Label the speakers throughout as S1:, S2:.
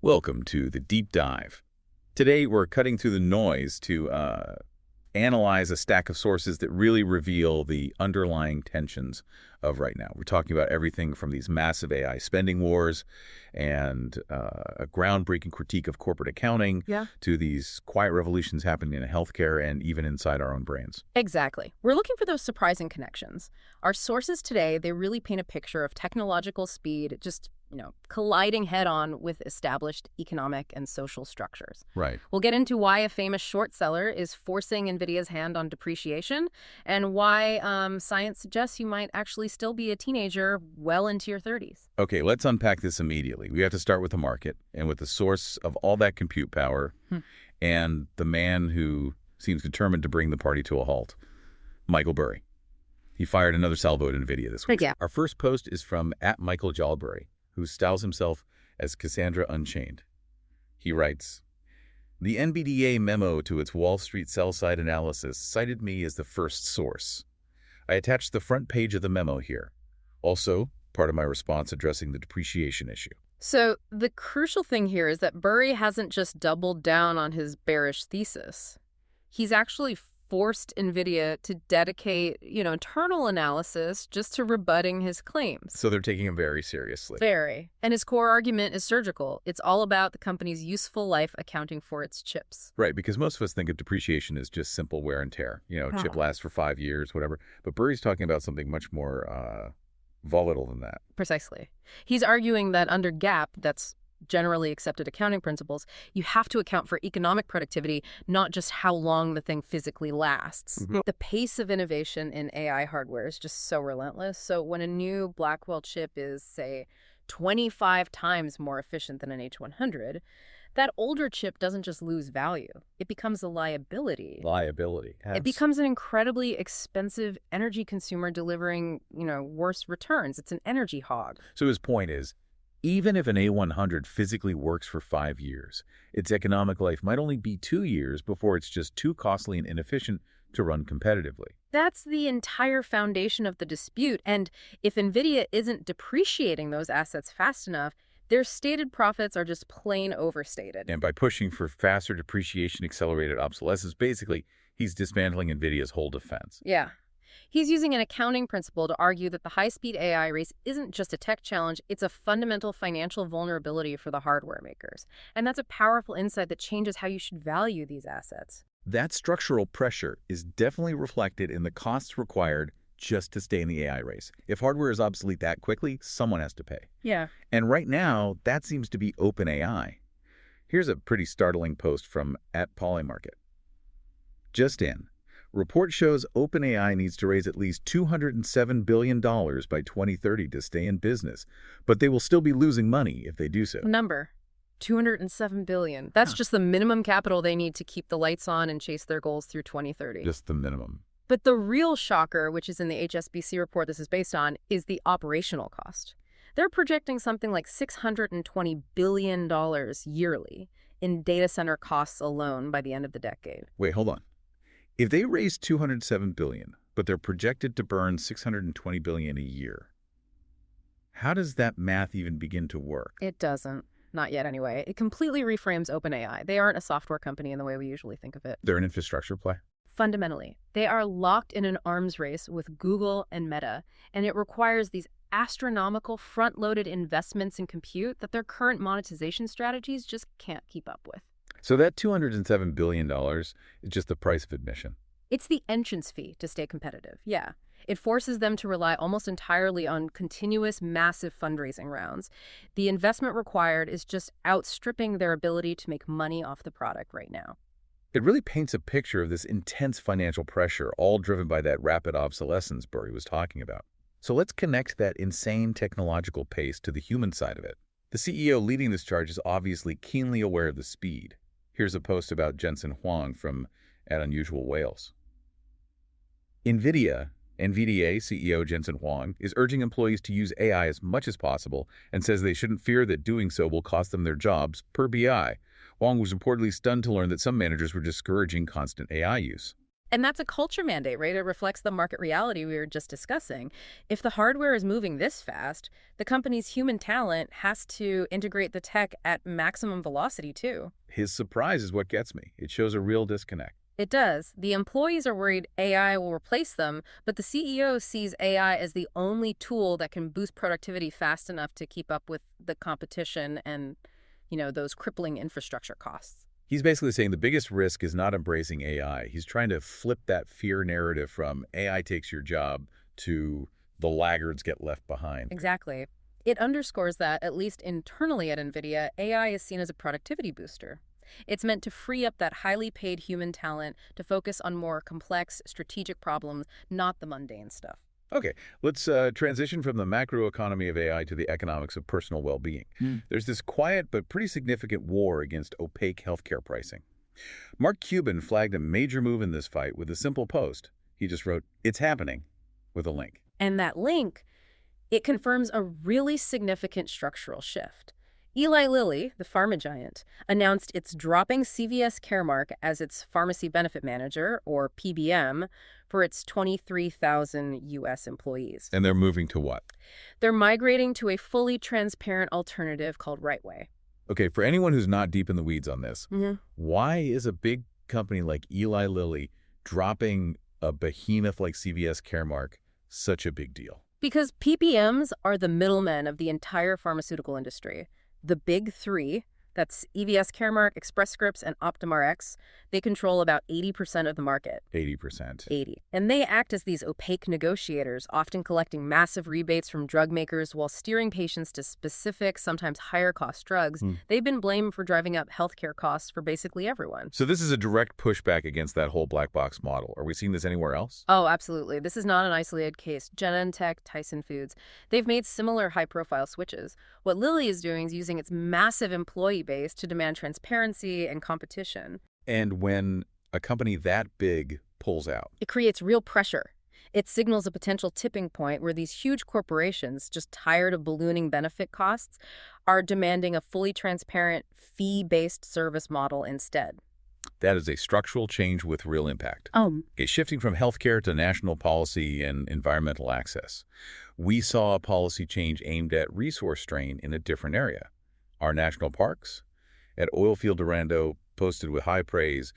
S1: Welcome to the Deep Dive. Today, we're cutting through the noise to analyze a stack of sources that really reveal the underlying tensions of right now. We're talking about everything from these massive AI spending wars and a groundbreaking critique of corporate accounting to these quiet revolutions happening in healthcare and even inside our own brains.
S2: Exactly. We're looking for those surprising connections. Our sources today, they really paint a picture of technological speed just, colliding head-on with established economic and social structures.
S1: Right.
S2: We'll get into why a famous short seller is forcing Nvidia's hand on depreciation and why science suggests you might actually still be a teenager well into your 30s.
S1: Okay, let's unpack this immediately. We have to start with the market and with the source of all that compute power and the man who seems determined to bring the party to a halt, Michael Burry. He fired another salvo at Nvidia this week.
S2: Yeah.
S1: Our first post is from @MichaelJalbury, who styles himself as Cassandra Unchained. He writes, "The NVDA memo to its Wall Street sell-side analysis cited me as the first source. I attached the front page of the memo here. Also, part of my response addressing the depreciation issue."
S2: So the crucial thing here is that Burry hasn't just doubled down on his bearish thesis. He's actually forced Nvidia to dedicate, internal analysis just to rebutting his claims.
S1: So they're taking him very seriously.
S2: Very. And his core argument is surgical. It's all about the company's useful life accounting for its chips.
S1: Right, because most of us think of depreciation as just simple wear and tear. Chip lasts for 5 years, whatever. But Burry's talking about something much more volatile than that.
S2: Precisely. He's arguing that under GAAP, that's generally accepted accounting principles, you have to account for economic productivity, not just how long the thing physically lasts. The pace of innovation in AI hardware is just so relentless. So when a new Blackwell chip is, say, 25 times more efficient than an H100, that older chip doesn't just lose value. It becomes a liability.
S1: Yes.
S2: It becomes an incredibly expensive energy consumer delivering, worse returns. It's an energy hog.
S1: So his point is, even if an A100 physically works for 5 years, its economic life might only be 2 years before it's just too costly and inefficient to run competitively.
S2: That's the entire foundation of the dispute. And if Nvidia isn't depreciating those assets fast enough, their stated profits are just plain overstated.
S1: And by pushing for faster depreciation, accelerated obsolescence, basically, he's dismantling Nvidia's whole defense.
S2: Yeah. He's using an accounting principle to argue that the high-speed AI race isn't just a tech challenge, it's a fundamental financial vulnerability for the hardware makers. And that's a powerful insight that changes how you should value these assets.
S1: That structural pressure is definitely reflected in the costs required just to stay in the AI race. If hardware is obsolete that quickly, someone has to pay.
S2: Yeah.
S1: And right now, that seems to be OpenAI. Here's a pretty startling post from @Polymarket. Just in. Report shows OpenAI needs to raise at least $207 billion by 2030 to stay in business, but they will still be losing money if they do so.
S2: Number, $207 billion. That's just the minimum capital they need to keep the lights on and chase their goals through 2030.
S1: Just the minimum.
S2: But the real shocker, which is in the HSBC report this is based on, is the operational cost. They're projecting something like $620 billion yearly in data center costs alone by the end of the decade.
S1: Wait, hold on. If they raise $207 billion, but they're projected to burn $620 billion a year, how does that math even begin to work?
S2: It doesn't. Not yet, anyway. It completely reframes OpenAI. They aren't a software company in the way we usually think of it.
S1: They're an infrastructure play?
S2: Fundamentally, they are locked in an arms race with Google and Meta, and it requires these astronomical front-loaded investments in compute that their current monetization strategies just can't keep up with.
S1: So that $207 billion is just the price of admission.
S2: It's the entrance fee to stay competitive, yeah. It forces them to rely almost entirely on continuous, massive fundraising rounds. The investment required is just outstripping their ability to make money off the product right now.
S1: It really paints a picture of this intense financial pressure, all driven by that rapid obsolescence Burry was talking about. So let's connect that insane technological pace to the human side of it. The CEO leading this charge is obviously keenly aware of the speed. Here's a post about Jensen Huang from @Unusual Whales. NVIDIA CEO Jensen Huang is urging employees to use AI as much as possible and says they shouldn't fear that doing so will cost them their jobs, per BI. Huang was reportedly stunned to learn that some managers were discouraging constant AI use.
S2: And that's a culture mandate, right? It reflects the market reality we were just discussing. If the hardware is moving this fast, the company's human talent has to integrate the tech at maximum velocity, too.
S1: His surprise is what gets me. It shows a real disconnect.
S2: It does. The employees are worried AI will replace them, but the CEO sees AI as the only tool that can boost productivity fast enough to keep up with the competition and, those crippling infrastructure costs.
S1: He's basically saying the biggest risk is not embracing AI. He's trying to flip that fear narrative from AI takes your job to the laggards get left behind.
S2: Exactly. It underscores that, at least internally at Nvidia, AI is seen as a productivity booster. It's meant to free up that highly paid human talent to focus on more complex, strategic problems, not the mundane stuff.
S1: Okay, let's transition from the macroeconomy of AI to the economics of personal well-being. There's this quiet but pretty significant war against opaque healthcare pricing. Mark Cuban flagged a major move in this fight with a simple post. He just wrote, "It's happening," with a link.
S2: And that link, it confirms a really significant structural shift. Eli Lilly, the pharma giant, announced it's dropping CVS Caremark as its pharmacy benefit manager, or PBM, for its 23,000 U.S. employees.
S1: And they're moving to what?
S2: They're migrating to a fully transparent alternative called RightWay.
S1: Okay, for anyone who's not deep in the weeds on this, why is a big company like Eli Lilly dropping a behemoth like CVS Caremark such a big deal?
S2: Because PBMs are the middlemen of the entire pharmaceutical industry. The big three, that's EVS Caremark, Express Scripts, and OptumRx, they control about 80% of the market.
S1: 80%.
S2: 80. And they act as these opaque negotiators, often collecting massive rebates from drug makers while steering patients to specific, sometimes higher-cost drugs. They've been blamed for driving up healthcare costs for basically everyone.
S1: So this is a direct pushback against that whole black box model. Are we seeing this anywhere else?
S2: Oh, absolutely. This is not an isolated case. Genentech, Tyson Foods, they've made similar high-profile switches. What Lilly is doing is using its massive employee base to demand transparency and competition.
S1: And when a company that big pulls out,
S2: it creates real pressure. It signals a potential tipping point where these huge corporations, just tired of ballooning benefit costs, are demanding a fully transparent, fee-based service model instead.
S1: That is a structural change with real impact. Okay, shifting from healthcare to national policy and environmental access. We saw a policy change aimed at resource strain in a different area. Our national parks at Oilfield Durando posted with high praise,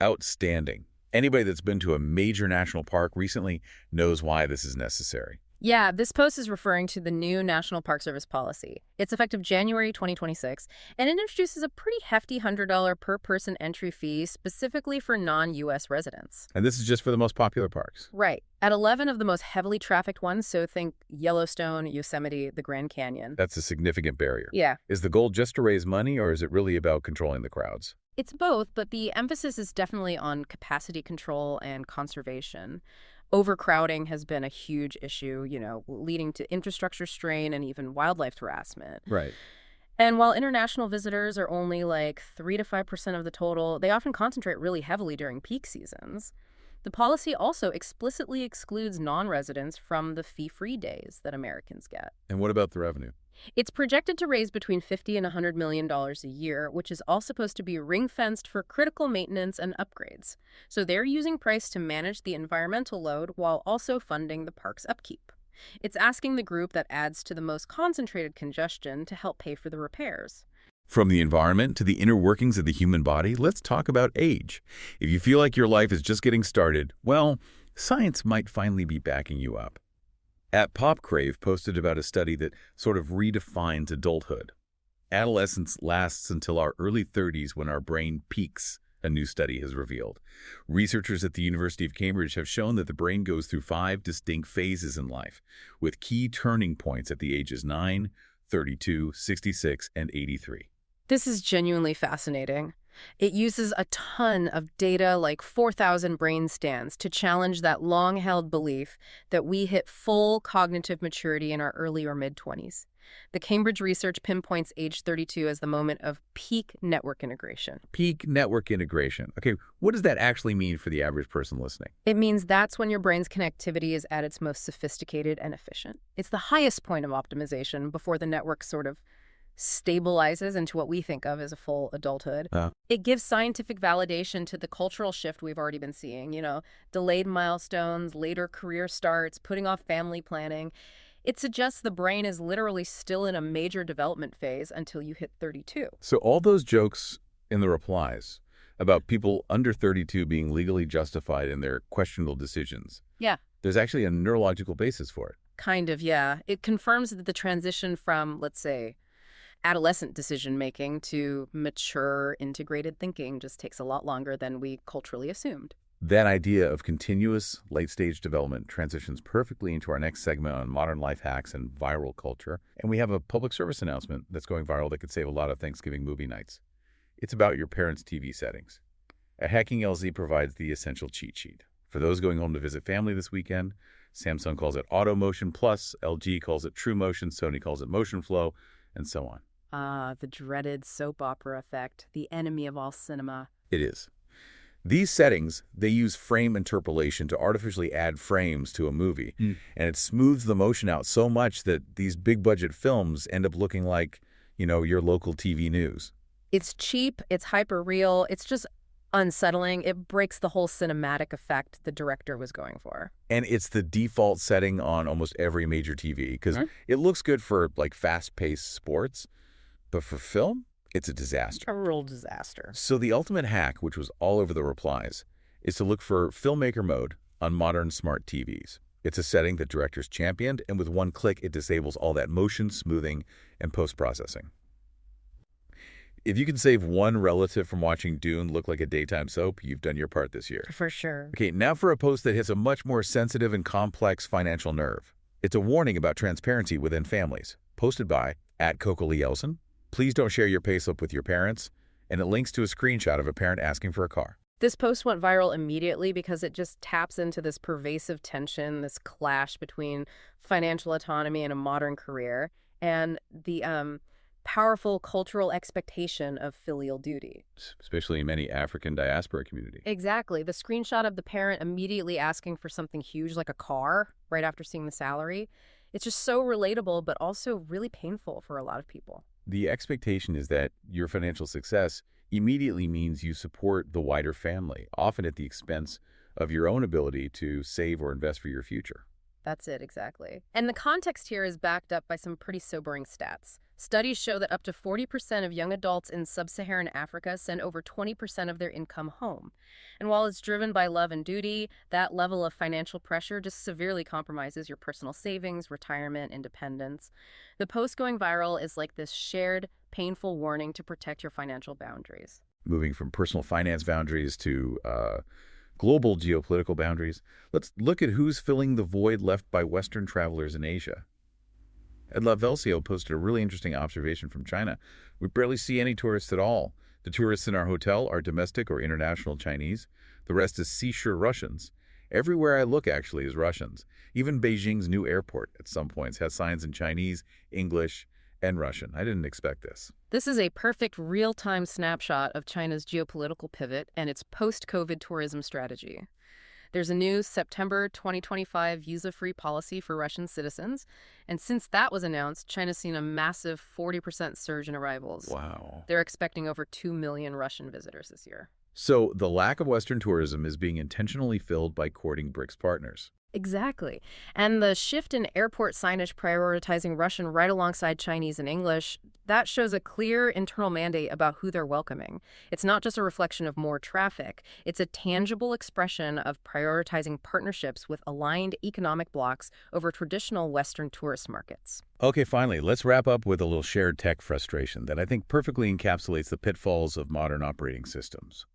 S1: outstanding. Anybody that's been to a major national park recently knows why this is necessary.
S2: Yeah, this post is referring to the new National Park Service policy. It's effective January 2026, and it introduces a pretty hefty $100 per person entry fee specifically for non-U.S. residents.
S1: And this is just for the most popular parks.
S2: Right. At 11 of the most heavily trafficked ones, so think Yellowstone, Yosemite, the Grand Canyon.
S1: That's a significant barrier.
S2: Yeah.
S1: Is the goal just to raise money, or is it really about controlling the crowds?
S2: It's both, but the emphasis is definitely on capacity control and conservation. Overcrowding has been a huge issue, leading to infrastructure strain and even wildlife harassment.
S1: Right.
S2: And while international visitors are only like 3 to 5% of the total, they often concentrate really heavily during peak seasons. The policy also explicitly excludes non-residents from the fee-free days that Americans get.
S1: And what about the revenue?
S2: It's projected to raise between $50 and $100 million a year, which is all supposed to be ring-fenced for critical maintenance and upgrades. So they're using price to manage the environmental load while also funding the park's upkeep. It's asking the group that adds to the most concentrated congestion to help pay for the repairs.
S1: From the environment to the inner workings of the human body, let's talk about age. If you feel like your life is just getting started, well, science might finally be backing you up. At PopCrave posted about a study that sort of redefines adulthood. Adolescence lasts until our early 30s when our brain peaks, a new study has revealed. Researchers at the University of Cambridge have shown that the brain goes through 5 distinct phases in life, with key turning points at the ages 9, 32, 66, and 83.
S2: This is genuinely fascinating. It uses a ton of data, like 4,000 brain scans, to challenge that long-held belief that we hit full cognitive maturity in our early or mid-20s. The Cambridge research pinpoints age 32 as the moment of peak network integration.
S1: Peak network integration. Okay, what does that actually mean for the average person listening?
S2: It means that's when your brain's connectivity is at its most sophisticated and efficient. It's the highest point of optimization before the network sort of stabilizes into what we think of as a full adulthood.
S1: Uh,
S2: It gives scientific validation to the cultural shift we've already been seeing, delayed milestones, later career starts, putting off family planning. It suggests the brain is literally still in a major development phase until you hit 32.
S1: So all those jokes in the replies about people under 32 being legally justified in their questionable decisions,
S2: Yeah.
S1: there's actually a neurological basis for it.
S2: Kind of, yeah. It confirms that the transition from, let's say, adolescent decision-making to mature, integrated thinking just takes a lot longer than we culturally assumed.
S1: That idea of continuous late-stage development transitions perfectly into our next segment on modern life hacks and viral culture. And we have a public service announcement that's going viral that could save a lot of Thanksgiving movie nights. It's about your parents' TV settings. Hacking LZ provides the essential cheat sheet. For those going home to visit family this weekend, Samsung calls it Auto Motion Plus, LG calls it True Motion, Sony calls it Motion Flow, and so on.
S2: The dreaded soap opera effect, the enemy of all cinema.
S1: It is. These settings, they use frame interpolation to artificially add frames to a movie, and it smooths the motion out so much that these big-budget films end up looking like, your local TV news.
S2: It's cheap, it's hyper-real, it's just unsettling. It breaks the whole cinematic effect the director was going for.
S1: And it's the default setting on almost every major TV because it looks good for fast-paced sports, but for film, it's a disaster.
S2: A real disaster.
S1: So the ultimate hack, which was all over the replies, is to look for filmmaker mode on modern smart TVs. It's a setting that directors championed, and with one click, it disables all that motion, smoothing, and post-processing. If you can save one relative from watching Dune look like a daytime soap, you've done your part this year.
S2: For sure.
S1: Okay, now for a post that hits a much more sensitive and complex financial nerve. It's a warning about transparency within families, posted by @CocoLeelson. Please don't share your payslip with your parents, and it links to a screenshot of a parent asking for a car.
S2: This post went viral immediately because it just taps into this pervasive tension, this clash between financial autonomy and a modern career, and the powerful cultural expectation of filial duty.
S1: Especially in many African diaspora communities.
S2: Exactly. The screenshot of the parent immediately asking for something huge like a car right after seeing the salary. It's just so relatable, but also really painful for a lot of people.
S1: The expectation is that your financial success immediately means you support the wider family, often at the expense of your own ability to save or invest for your future.
S2: That's it, exactly. And the context here is backed up by some pretty sobering stats. Studies show that up to 40% of young adults in sub-Saharan Africa send over 20% of their income home. And while it's driven by love and duty, that level of financial pressure just severely compromises your personal savings, retirement, independence. The post going viral is like this shared, painful warning to protect your financial boundaries.
S1: Moving from personal finance boundaries to global geopolitical boundaries, let's look at who's filling the void left by Western travelers in Asia. Ed Lavelsio posted a really interesting observation from China. We barely see any tourists at all. The tourists in our hotel are domestic or international Chinese. The rest is seashore Russians. Everywhere I look, actually, is Russians. Even Beijing's new airport, at some points, has signs in Chinese, English, and Russian. I didn't expect this.
S2: This is a perfect real-time snapshot of China's geopolitical pivot and its post-COVID tourism strategy. There's a new September 2025 visa-free policy for Russian citizens, and since that was announced, China's seen a massive 40% surge in arrivals.
S1: Wow.
S2: They're expecting over 2 million Russian visitors this year.
S1: So the lack of Western tourism is being intentionally filled by courting BRICS partners.
S2: Exactly. And the shift in airport signage prioritizing Russian right alongside Chinese and English, that shows a clear internal mandate about who they're welcoming. It's not just a reflection of more traffic. It's a tangible expression of prioritizing partnerships with aligned economic blocs over traditional Western tourist markets.
S1: Okay, finally, let's wrap up with a little shared tech frustration that I think perfectly encapsulates the pitfalls of modern operating systems.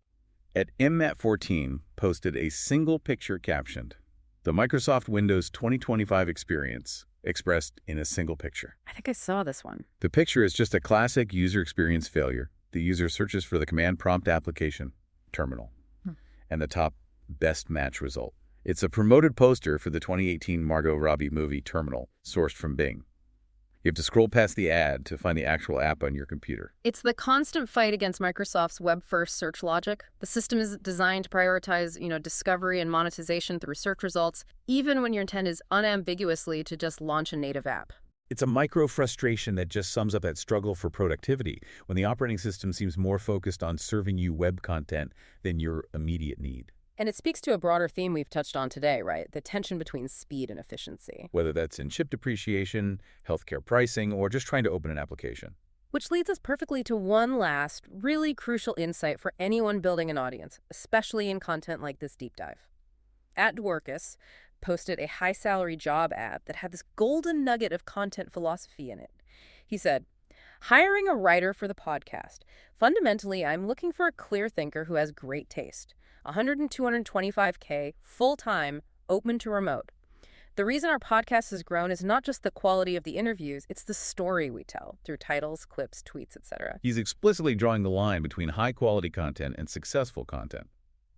S1: At MMAT14 posted a single picture captioned, "The Microsoft Windows 2025 experience expressed in a single picture."
S2: I think I saw this one.
S1: The picture is just a classic user experience failure. The user searches for the command prompt application, terminal, and the top best match result. It's a promoted poster for the 2018 Margot Robbie movie Terminal, sourced from Bing. You have to scroll past the ad to find the actual app on your computer.
S2: It's the constant fight against Microsoft's web-first search logic. The system is designed to prioritize, discovery and monetization through search results, even when your intent is unambiguously to just launch a native app.
S1: It's a micro frustration that just sums up that struggle for productivity when the operating system seems more focused on serving you web content than your immediate need.
S2: And it speaks to a broader theme we've touched on today, right? The tension between speed and efficiency.
S1: Whether that's in chip depreciation, healthcare pricing, or just trying to open an application.
S2: Which leads us perfectly to one last, really crucial insight for anyone building an audience, especially in content like this deep dive. @Dworkus posted a high-salary job ad that had this golden nugget of content philosophy in it. He said, "Hiring a writer for the podcast. Fundamentally, I'm looking for a clear thinker who has great taste. 100 and 225K, full-time, open to remote. The reason our podcast has grown is not just the quality of the interviews, it's the story we tell through titles, clips, tweets, etc."
S1: He's explicitly drawing the line between high-quality content and successful content.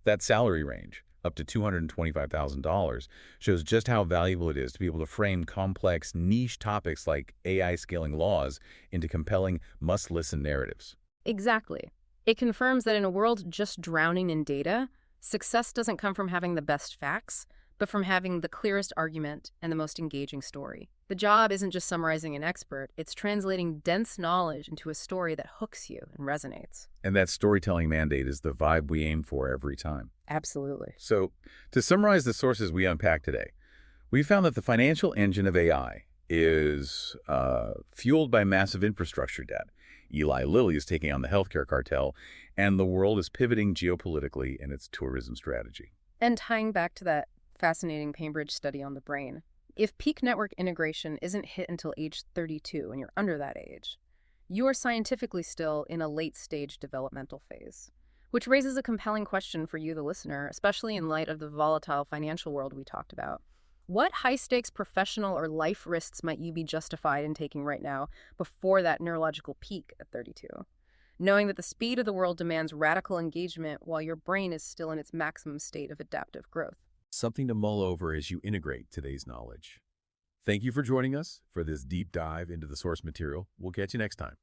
S1: That salary range, up to $225,000, shows just how valuable it is to be able to frame complex, niche topics like AI scaling laws into compelling, must-listen narratives.
S2: Exactly. It confirms that in a world just drowning in data, success doesn't come from having the best facts, but from having the clearest argument and the most engaging story. The job isn't just summarizing an expert, it's translating dense knowledge into a story that hooks you and resonates.
S1: And that storytelling mandate is the vibe we aim for every time.
S2: Absolutely.
S1: So, to summarize the sources we unpacked today, we found that the financial engine of AI is fueled by massive infrastructure debt. Eli Lilly is taking on the healthcare cartel, and the world is pivoting geopolitically in its tourism strategy.
S2: And tying back to that fascinating Cambridge study on the brain, if peak network integration isn't hit until age 32 and you're under that age, you are scientifically still in a late-stage developmental phase. Which raises a compelling question for you, the listener, especially in light of the volatile financial world we talked about. What high-stakes professional or life risks might you be justified in taking right now before that neurological peak at 32? Knowing that the speed of the world demands radical engagement while your brain is still in its maximum state of adaptive growth.
S1: Something to mull over as you integrate today's knowledge. Thank you for joining us for this deep dive into the source material. We'll catch you next time.